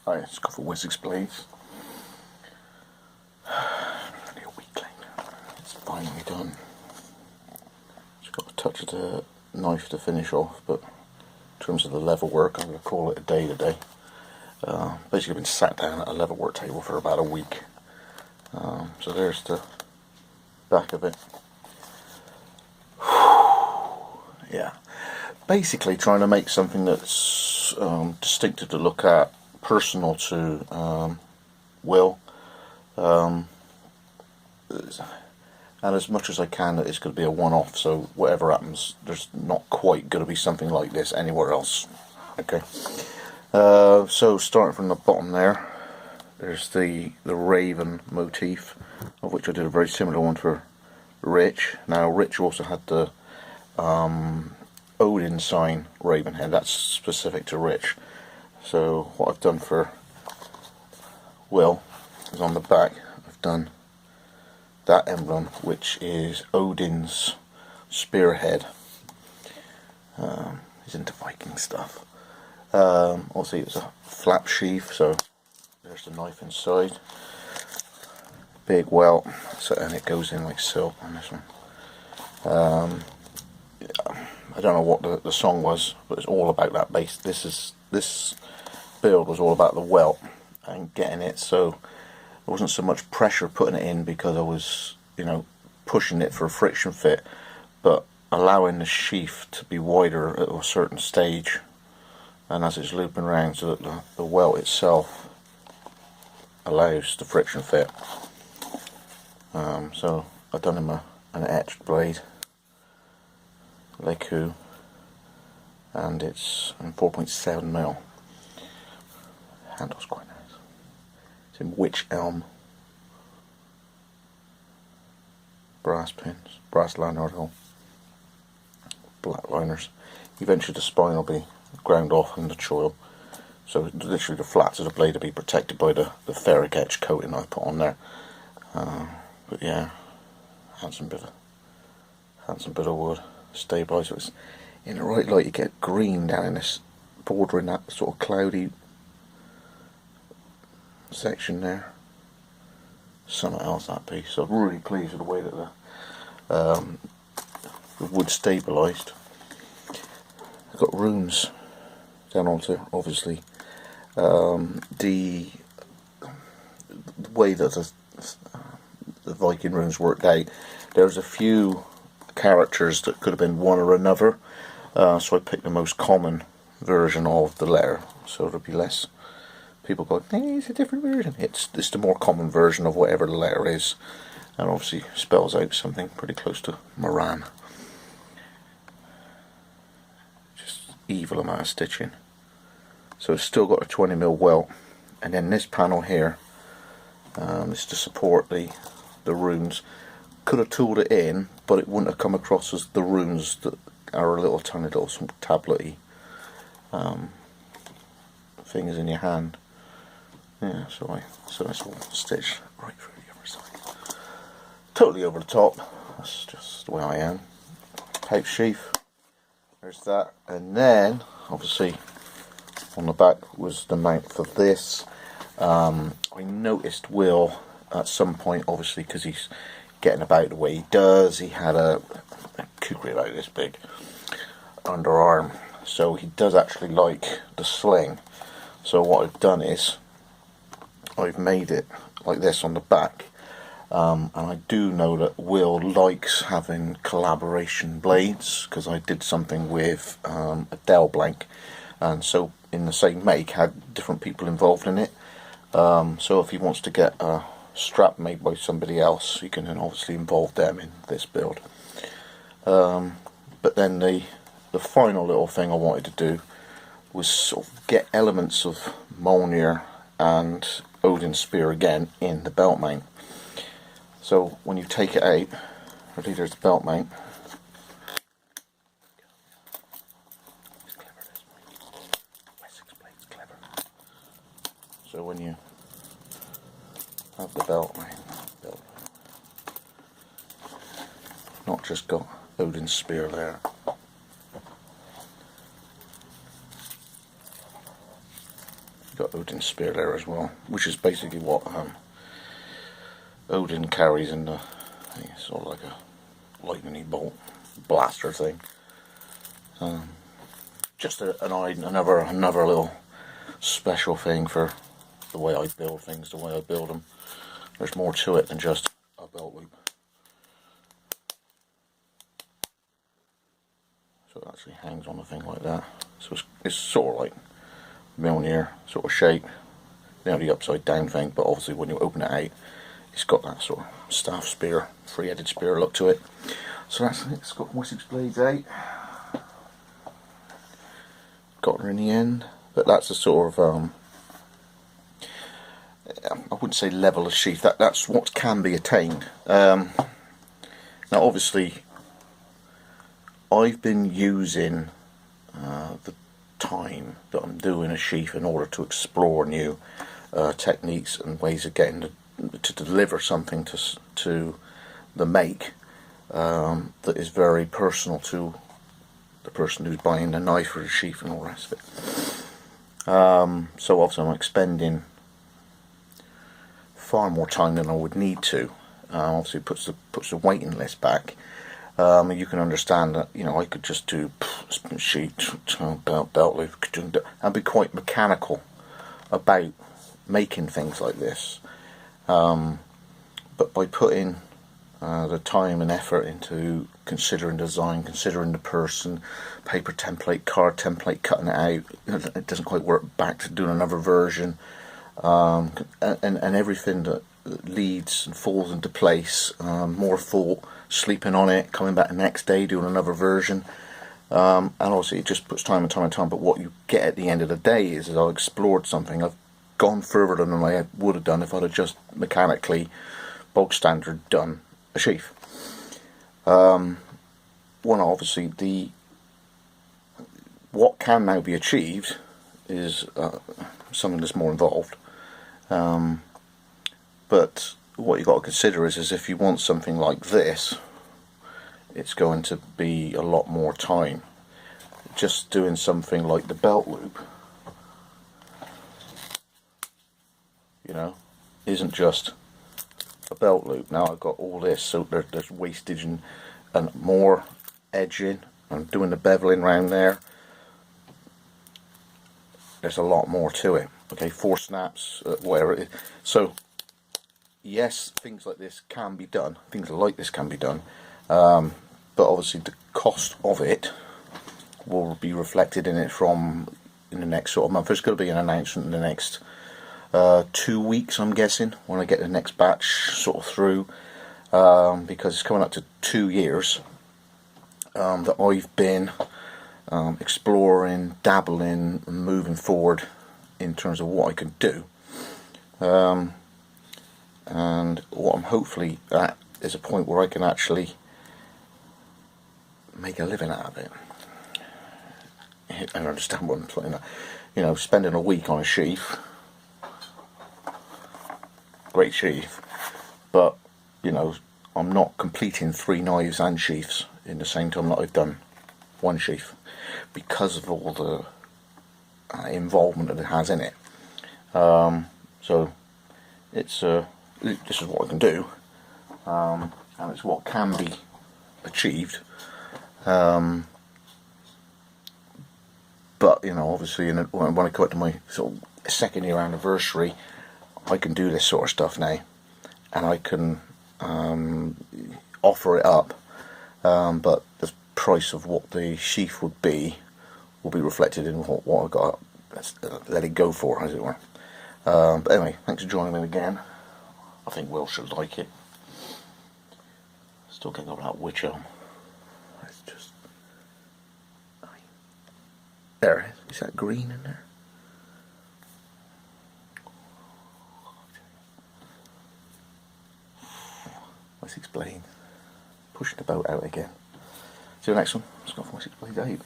Alright, let's go for Wessex blades. Only a weakling. It's finally done. Just got a touch of the knife to finish off, but in terms of the level work, I'm going to call it a day today. Basically been sat down at a level work table for about a week. So there's the back of it. Yeah, basically trying to make something that's distinctive to look at, personal to Will, and as much as I can that it's going to be a one-off, so whatever happens, there's not quite going to be something like this anywhere else. Okay, so starting from the bottom there's the raven motif, of which I did a very similar one for Rich. Now Rich also had the Odin sign raven head, that's specific to Rich. So what I've done for Will is on the back I've done that emblem, which is Odin's spearhead. He's into Viking stuff. Obviously it's a flap sheath, so there's the knife inside. Big welt, so, and it goes in like silk on this one. I don't know what the song was, but it's all about that base. This build was all about the welt and getting it, so there wasn't so much pressure putting it in because I was, pushing it for a friction fit, but allowing the sheath to be wider at a certain stage, and as it's looping around, so that the welt itself allows the friction fit. So I've done him an etched blade, Leku, and it's in 4.7mm. Handle's quite nice. It's in witch elm, brass pins, brass liner hole, black liners. Eventually the spine will be ground off in the choil, so literally the flats of the blade will be protected by the ferric etch coating I put on there. But yeah, handsome bit of wood. Stabilizer. It's in the right light, you get green down in this border, in that sort of cloudy section there. Something else that piece. So I'm really pleased with the way that the wood stabilised. I've got runes down onto, obviously, the way that the Viking runes worked out. There's a few characters that could have been one or another, so I picked the most common version of the letter, so there'll be less people going, hey, it's a different version. It's the more common version of whatever the letter is, and obviously spells out something pretty close to Moran. Just evil amount of stitching. So it's still got a 20mm welt, and then this panel here is to support the runes. Could have tooled it in, but it wouldn't have come across as the runes that are a little tiny little tablet-y things in your hand. Yeah, so that's all stitched right through the other side. Totally over the top. That's just the way I am. Pouch sheath. There's that, and then obviously on the back was the mount for this. I noticed Will at some point, obviously, because he's getting about the way he does, he had a kukri about this big underarm, so he does actually like the sling. So what I've done is I've made it like this on the back, and I do know that Will likes having collaboration blades, because I did something with a Dell blank, and so in the same make had different people involved in it. So if he wants to get a strap made by somebody else, you can then obviously involve them in this build. But then the final little thing I wanted to do was sort of get elements of Mjolnir and Odin's spear again in the belt mount. So when you take it out, ready, there's the belt mount. It's clever, this one. Wessex blade's clever. So when you have the belt mount, not just got Odin's spear there. Got Odin's spear there as well, which is basically what Odin carries in the, I think it's sort of like a lightning bolt blaster thing. Just another little special thing for the way I build things, the way I build them. There's more to it than just a belt loop. So it actually hangs on the thing like that. So it's sort of like Mjolnir sort of shape. You know, the upside down thing, but obviously when you open it out, it's got that sort of staff spear, three-headed spear look to it. So that's it. It's got Wessex Blades 8. Got her in the end, but that's a sort of I wouldn't say level of sheath. That's what can be attained. Now, obviously, I've been using the time that I'm doing a sheath in order to explore new techniques and ways of getting to deliver something to the make that is very personal to the person who's buying the knife or the sheath and all the rest of it. So obviously I'm expending far more time than I would need to. Obviously it puts the waiting list back. You can understand that, you know, I could just do sheet, belt loop, and be quite mechanical about making things like this. But by putting the time and effort into considering design, considering the person, paper template, card template, cutting it out, it doesn't quite work, back to doing another version, and everything that leads and falls into place, more thought, sleeping on it, coming back the next day, doing another version, and obviously it just puts time and time and time, but what you get at the end of the day is I've explored something, I've gone further than I would have done if I'd have just mechanically, bog standard, done a sheath. Well, obviously what can now be achieved is something that's more involved. But what you've got to consider is if you want something like this, it's going to be a lot more time. Just doing something like the belt loop, you know, isn't just a belt loop. Now I've got all this, so there's wastage and more edging. I'm doing the beveling around there. There's a lot more to it. Okay, 4 snaps, whatever it is. So yes, things like this can be done. Things like this can be done. But obviously the cost of it will be reflected in it in the next sort of month. There's going to be an announcement in the next 2 weeks, I'm guessing, when I get the next batch sort of through, because it's coming up to 2 years that I've been exploring, dabbling, and moving forward in terms of what I can do. And what I'm hopefully at is a point where I can actually make a living out of it. I understand what I'm playing at. You know, spending a week on a sheath, great sheath, but you know, I'm not completing 3 knives and sheaths in the same time that I've done 1 sheath, because of all the involvement that it has in it. So it's this is what I can do, and it's what can be achieved. But you know, obviously, when I go to my sort of 2nd year anniversary, I can do this sort of stuff now, and I can offer it up. But the price of what the sheath would be will be reflected in what I got. Let's let it go for, as it were. But anyway, thanks for joining me again. I think Will should like it. Still getting over that witch elm. It's just... There it is. Is that green in there? Wessex Blade. Pushing the boat out again. See you next one. It's got Wessex Blade 8.